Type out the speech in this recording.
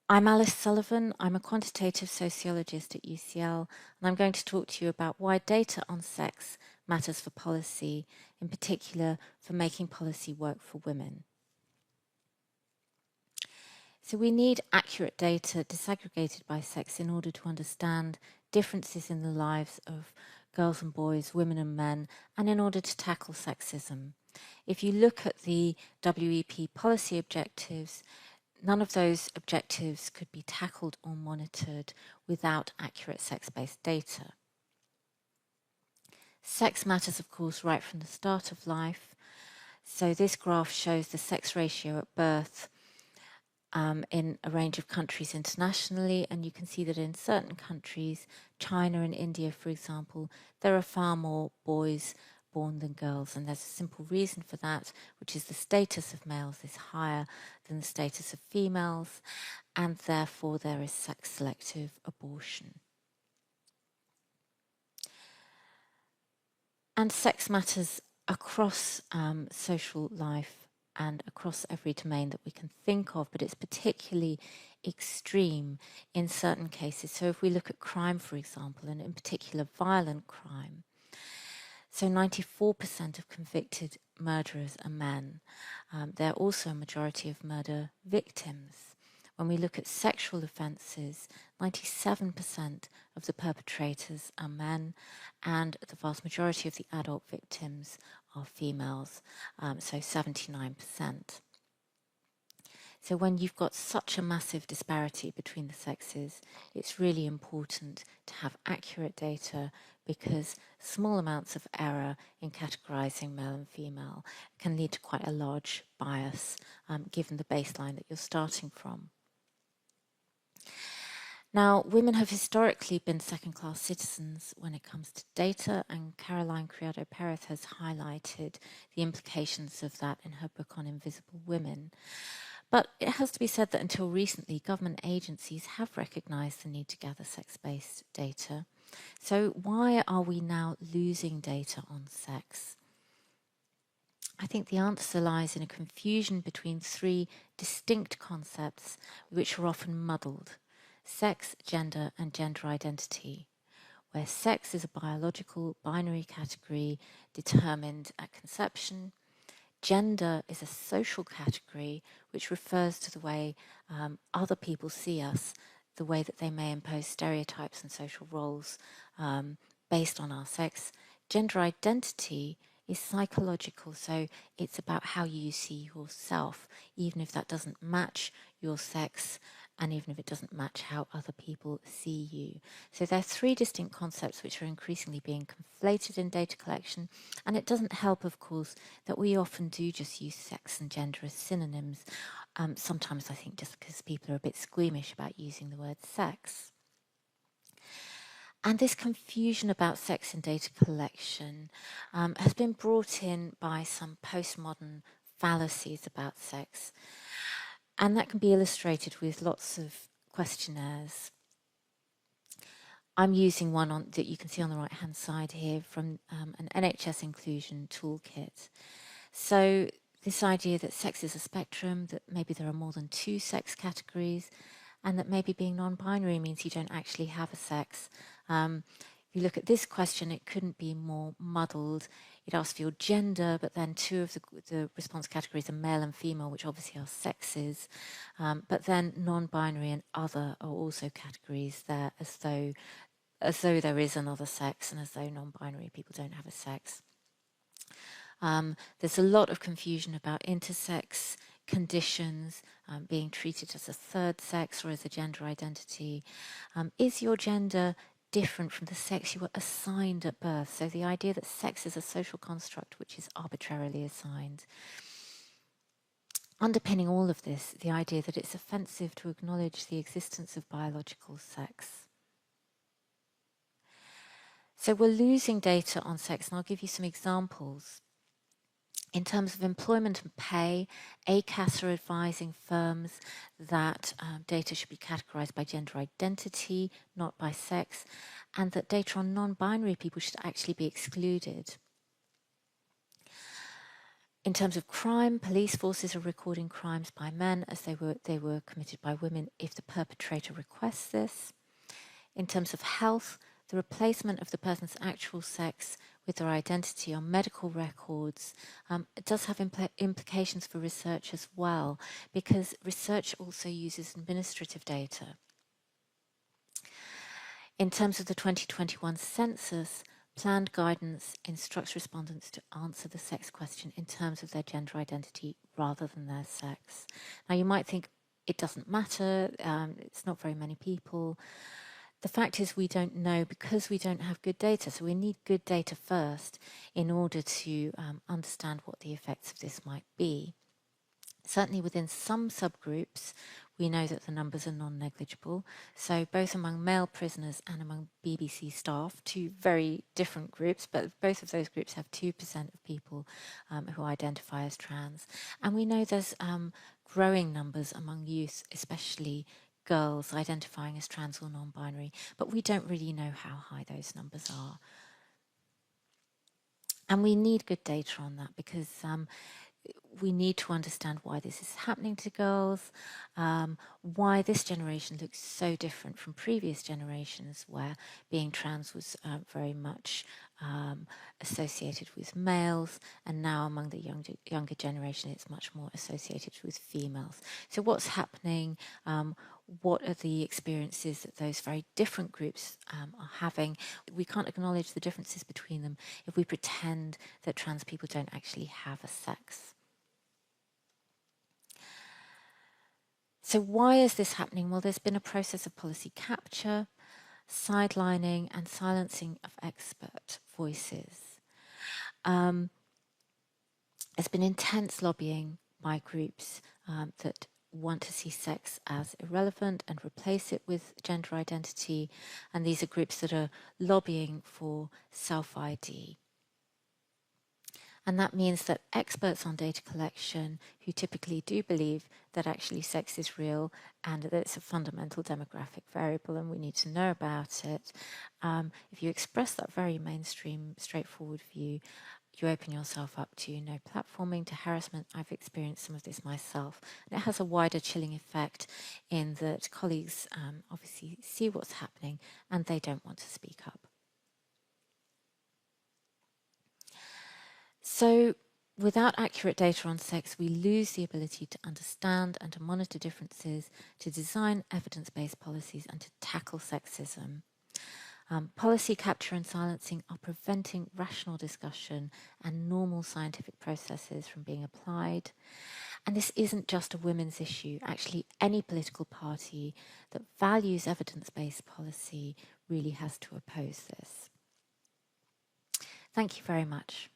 I'm Alice Sullivan. I'm a quantitative sociologist at UCL, and I'm going to talk to you about why data on sex matters for policy, in particular for making policy work for women. So we need accurate data disaggregated by sex in order to understand differences in the lives of girls and boys, women and men, and in order to tackle sexism. If you look at the WEP policy objectives, none of those objectives could be tackled or monitored without accurate sex-based data. Sex matters, of course, right from the start of life. So this graph shows the sex ratio at birth in a range of countries internationally, and you can see that in certain countries, China and India, for example, there are far more boys born than girls, and there's a simple reason for that, which is the status of males is higher than the status of females, and therefore there is sex-selective abortion. And sex matters across social life and across every domain that we can think of, but it's particularly extreme in certain cases. So if we look at crime, for example, and in particular violent crime, so 94% of convicted murderers are men. They're also a majority of murder victims. When we look at sexual offences, 97% of the perpetrators are men, and the vast majority of the adult victims are females, so 79%. So when you've got such a massive disparity between the sexes, it's really important to have accurate data, because small amounts of error in categorizing male and female can lead to quite a large bias, given the baseline that you're starting from. Now, women have historically been second-class citizens when it comes to data, and Caroline Criado Perez has highlighted the implications of that in her book on Invisible Women. But it has to be said that until recently, government agencies have recognised the need to gather sex-based data. So why are we now losing data on sex? I think the answer lies in a confusion between three distinct concepts which are often muddled: sex, gender, and gender identity, where sex is a biological binary category determined at conception. Gender is a social category which refers to the way other people see us, the way that they may impose stereotypes and social roles based on our sex. Gender identity is psychological, so it's about how you see yourself, even if that doesn't match your sex, and even if it doesn't match how other people see you. So there are three distinct concepts which are increasingly being conflated in data collection, and it doesn't help, of course, that we often do just use sex and gender as synonyms, sometimes I think just because people are a bit squeamish about using the word sex. And this confusion about sex in data collection has been brought in by some postmodern fallacies about sex. And that can be illustrated with lots of questionnaires. I'm using one that you can see on the right-hand side here from an NHS inclusion toolkit. So this idea that sex is a spectrum, that maybe there are more than two sex categories, and that maybe being non-binary means you don't actually have a sex. If you look at this question, it couldn't be more muddled. It asks for your gender, but then two of the response categories are male and female, which obviously are sexes. But then non-binary and other are also categories there, as though there is another sex, and as though non-binary people don't have a sex. There's a lot of confusion about intersex conditions, being treated as a third sex or as a gender identity. Is your gender different from the sex you were assigned at birth? So the idea that sex is a social construct which is arbitrarily assigned. Underpinning all of this, the idea that it's offensive to acknowledge the existence of biological sex. So we're losing data on sex, and I'll give you some examples. In terms of employment and pay, ACAS are advising firms that data should be categorised by gender identity, not by sex, and that data on non-binary people should actually be excluded. In terms of crime, police forces are recording crimes by men as they were committed by women if the perpetrator requests this. In terms of health, the replacement of the person's actual sex with their identity on medical records it does have implications for research as well, because research also uses administrative data. In terms of the 2021 census, planned guidance instructs respondents to answer the sex question in terms of their gender identity rather than their sex. Now, you might think it doesn't matter, it's not very many people. The fact is we don't know because we don't have good data. So we need good data first in order to understand what the effects of this might be. Certainly within some subgroups, we know that the numbers are non-negligible. So both among male prisoners and among BBC staff, two very different groups, but both of those groups have 2% of people who identify as trans. And we know there's growing numbers among youth, especially girls identifying as trans or non-binary, but we don't really know how high those numbers are. And we need good data on that because we need to understand why this is happening to girls, why this generation looks so different from previous generations where being trans was very much associated with males, and now among the younger generation it's much more associated with females. So what's happening? What are the experiences that those very different groups are having? We can't acknowledge the differences between them if we pretend that trans people don't actually have a sex. So why is this happening? Well, there's been a process of policy capture, sidelining and silencing of expert voices. There's been intense lobbying by groups that want to see sex as irrelevant and replace it with gender identity, and these are groups that are lobbying for self-ID. And that means that experts on data collection, who typically do believe that actually sex is real and that it's a fundamental demographic variable and we need to know about it, if you express that very mainstream, straightforward view, you open yourself up to platforming, to harassment. I've experienced some of this myself. And it has a wider chilling effect in that colleagues obviously see what's happening and they don't want to speak up. So without accurate data on sex, we lose the ability to understand and to monitor differences, to design evidence-based policies and to tackle sexism. Policy capture and silencing are preventing rational discussion and normal scientific processes from being applied. And this isn't just a women's issue. Actually, any political party that values evidence-based policy really has to oppose this. Thank you very much.